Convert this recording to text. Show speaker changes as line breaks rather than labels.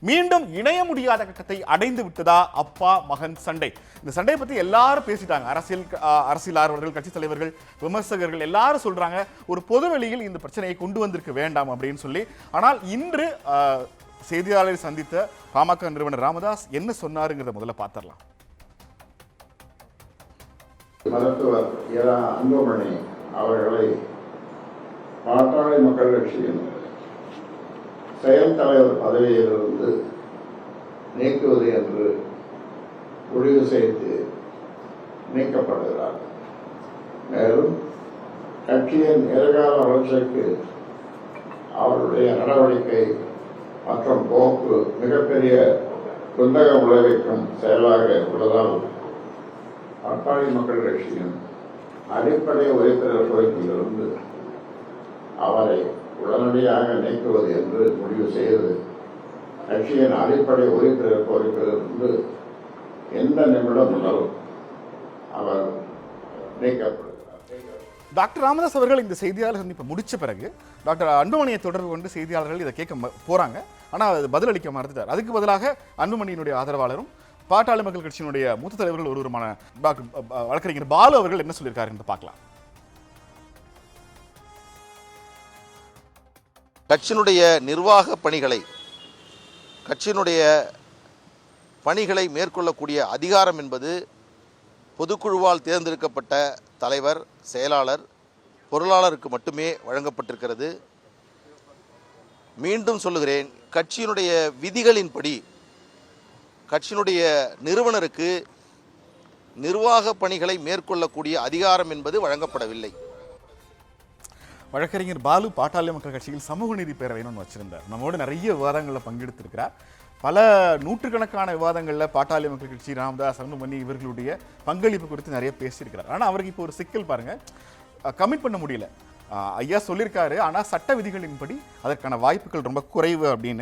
மீண்டும் இணைய முடியாத கட்டத்தை அடைந்து விட்டதா அப்பா மகன் சண்டை? இந்த சண்டையை பத்தி எல்லாரும் பேசிட்டாங்க. அரசியல் ஆர்வலர்கள், கட்சி தலைவர்கள், விமர்சகர்கள் எல்லாரும் சொல்றாங்க ஒரு பொதுவெளியில் இந்த பிரச்சனையை கொண்டு வந்திருக்க வேண்டாம் அப்படின்னு சொல்லி. ஆனால் இன்று செய்தியாளரை சந்தித்த பாமக நிறுவனர் ராமதாஸ் என்ன சொன்னாருங்கிறத முதல்ல பார்த்துடலாம்.
மருத்துவர் இரா அன்புமணி அவர்களை பாட்டாளி மக்கள் கட்சியின் செயல் தலைவர் பதவியிலிருந்து நீக்குவது என்று முடிவு செய்து நீக்கப்படுகிறார். மேலும் கட்சியின் எதிர்கால வளர்ச்சிக்கு அவருடைய நடவடிக்கை மற்றும் போக்கு மிகப்பெரிய குந்தகம் விளைவிக்கும் செயலாக உள்ளதால் பாட்டாளி மக்கள் கட்சியின் அடிப்படை உறுப்பினர் பொறுப்பிலிருந்து அவரை உடனடியாக நீக்குவது என்று முடிவு செய்து கட்சியின் அடிப்படை உறுப்பினர் பொறுப்பிலிருந்து எந்த நிமிடம் முதல் அவர் நீக்கப்படுகிறார்.
டாக்டர் ராமதாஸ் அவர்கள் இந்த செய்தியாளர் சந்திப்பை முடிச்ச பிறகு டாக்டர் அன்புமணியை தொடர்பு கொண்டு செய்தியாளர்கள் இதை கேட்க போறாங்க. ஆனால் அது பதிலளிக்க மறுத்துட்டார். அதுக்கு பதிலாக அன்புமணியினுடைய ஆதரவாளரும் பாட்டாளி மக்கள் கட்சியினுடைய மூத்த தலைவர்கள் ஒருவருமான டாக்டர் வழக்கறிஞர் பாலு அவர்கள் என்ன சொல்லியிருக்காரு என்று பார்க்கலாம்.
கட்சியினுடைய நிர்வாக பணிகளை மேற்கொள்ளக்கூடிய அதிகாரம் என்பது பொதுக்குழுவால் தேர்ந்தெடுக்கப்பட்ட தலைவர், செயலாளர், பொருளாளருக்கு மட்டுமே வழங்கப்பட்டிருக்கிறது. மீண்டும் சொல்லுகிறேன், கட்சியினுடைய விதிகளின்படி கட்சியினுடைய நிறுவனருக்கு நிர்வாக பணிகளை மேற்கொள்ளக்கூடிய அதிகாரம் என்பது வழங்கப்படவில்லை.
வழக்கறிஞர் பாலு பாட்டாளி மக்கள் கட்சியில் சமூக நீதி பேரவைன்னு வச்சிருந்தார். நம்மோட நிறைய விவாதங்களில் பங்கெடுத்திருக்கிறார். பல நூற்றுக்கணக்கான விவாதங்களில் பாட்டாளி மக்கள் கட்சி, ராமதாஸ், அன்புமணி இவர்களுடைய பங்களிப்பு குறித்து நிறைய பேசியிருக்கிறார். ஆனால் அவருக்கு இப்போ ஒரு சிக்கல் பாருங்க, கமிட் பண்ண முடியல. ஐயா சொல்லியிருக்காரு, ஆனால் சட்ட விதிகளின்படி அதற்கான வாய்ப்புகள் ரொம்ப குறைவு அப்படின்னு.